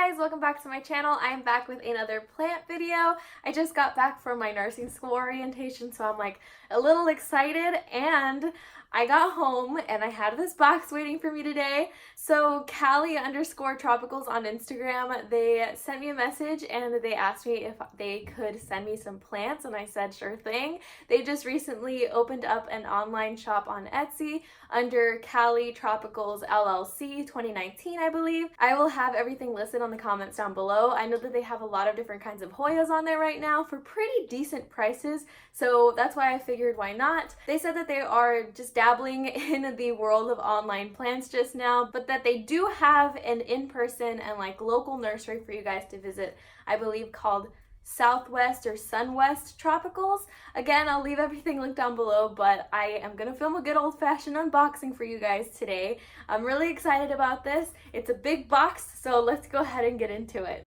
guys, welcome back to my channel. I'm back with another plant video. I just got back from my nursing school orientation, so I'm like a little excited, and I got home and I had this box waiting for me today. So Callie_tropicals on Instagram, they sent me a message and they asked me if they could send me some plants, and I said sure thing. They just recently opened up an online shop on Etsy under CalitropicalLLC2019, I believe. I will have everything listed on the comments down below. I know that they have a lot of different kinds of Hoyas on there right now for pretty decent prices, so that's why I figured why not. They said that they are just dabbling in the world of online plants just now, but that they do have an in-person and like local nursery for you guys to visit, I believe called Southwest or Sunwest Tropicals. Again, I'll leave everything linked down below, but I am gonna film a good old-fashioned unboxing for you guys today. I'm really excited about this. It's a big box, so let's go ahead and get into it.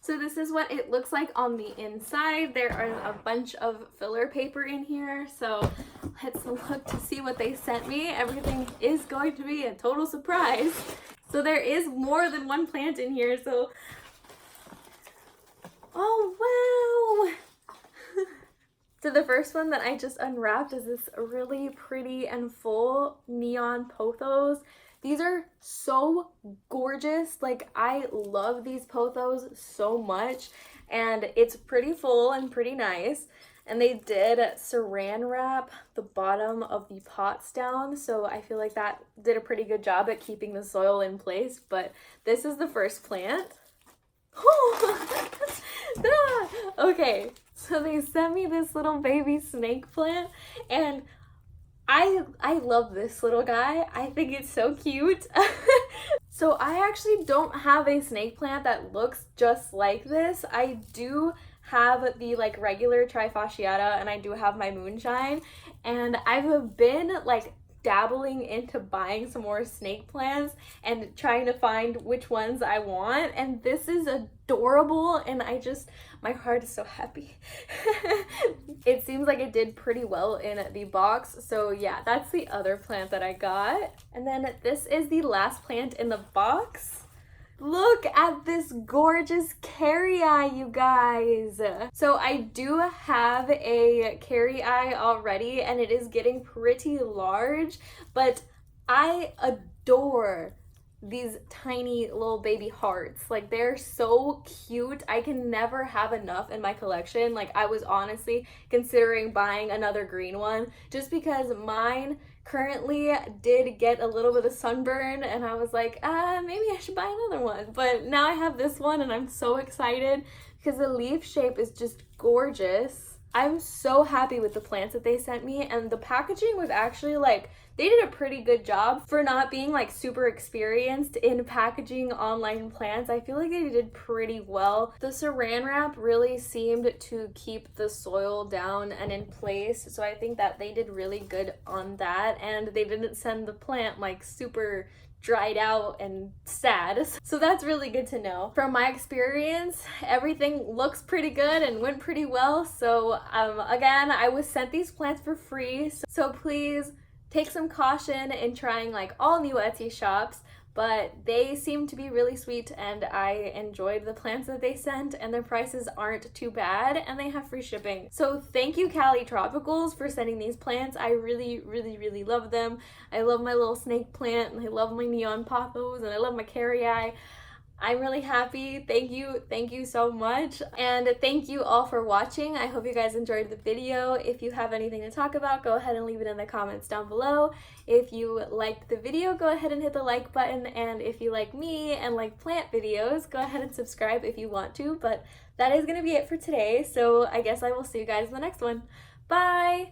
So this is what it looks like on the inside. There are a bunch of filler paper in here, so let's look to see what they sent me. Everything is going to be a total surprise. So there is more than one plant in here, so... Oh, wow! So the first one that I just unwrapped is this really pretty and full neon pothos. These are so gorgeous. Like, I love these pothos so much, and it's pretty full and pretty nice. And they did saran wrap the bottom of the pots down, so I feel like that did a pretty good job at keeping the soil in place. But this is the first plant. Okay, so they sent me this little baby snake plant, and I love this little guy. I think it's so cute. So I actually don't have a snake plant that looks just like this. I do have the like regular trifasciata, and I do have my moonshine, and I've been like dabbling into buying some more snake plants and trying to find which ones I want, and this is adorable, and my heart is so happy. It seems like it did pretty well in the box, so yeah, that's the other plant that I got. And then this is the last plant in the box. Look at this gorgeous kerrii, you guys. So I do have a kerrii already, and it is getting pretty large, but I adore these tiny little baby hearts. Like, they're so cute. I can never have enough in my collection. Like, I was honestly considering buying another green one just because mine currently did get a little bit of sunburn, and I was like, maybe I should buy another one. But now I have this one, and I'm so excited because the leaf shape is just gorgeous. I'm so happy with the plants that they sent me, and the packaging was actually like, they did a pretty good job for not being like super experienced in packaging online plants. I feel like they did pretty well. The saran wrap really seemed to keep the soil down and in place, so I think that they did really good on that, and they didn't send the plant like super dried out and sad. So that's really good to know. From my experience, everything looks pretty good and went pretty well. So again, I was sent these plants for free, so please take some caution in trying like all new Etsy shops, but they seem to be really sweet, and I enjoyed the plants that they sent, and their prices aren't too bad, and they have free shipping. So thank you, Callie Tropicals, for sending these plants. I really, really, really love them. I love my little snake plant, and I love my neon pothos, and I love my kerrii. I'm really happy. Thank you so much, and thank you all for watching. I hope you guys enjoyed the video. If you have anything to talk about, go ahead and leave it in the comments down below. If you liked the video, go ahead and hit the like button, and if you like me and like plant videos, go ahead and subscribe if you want to. But that is gonna be it for today, so I guess I will see you guys in the next one. Bye!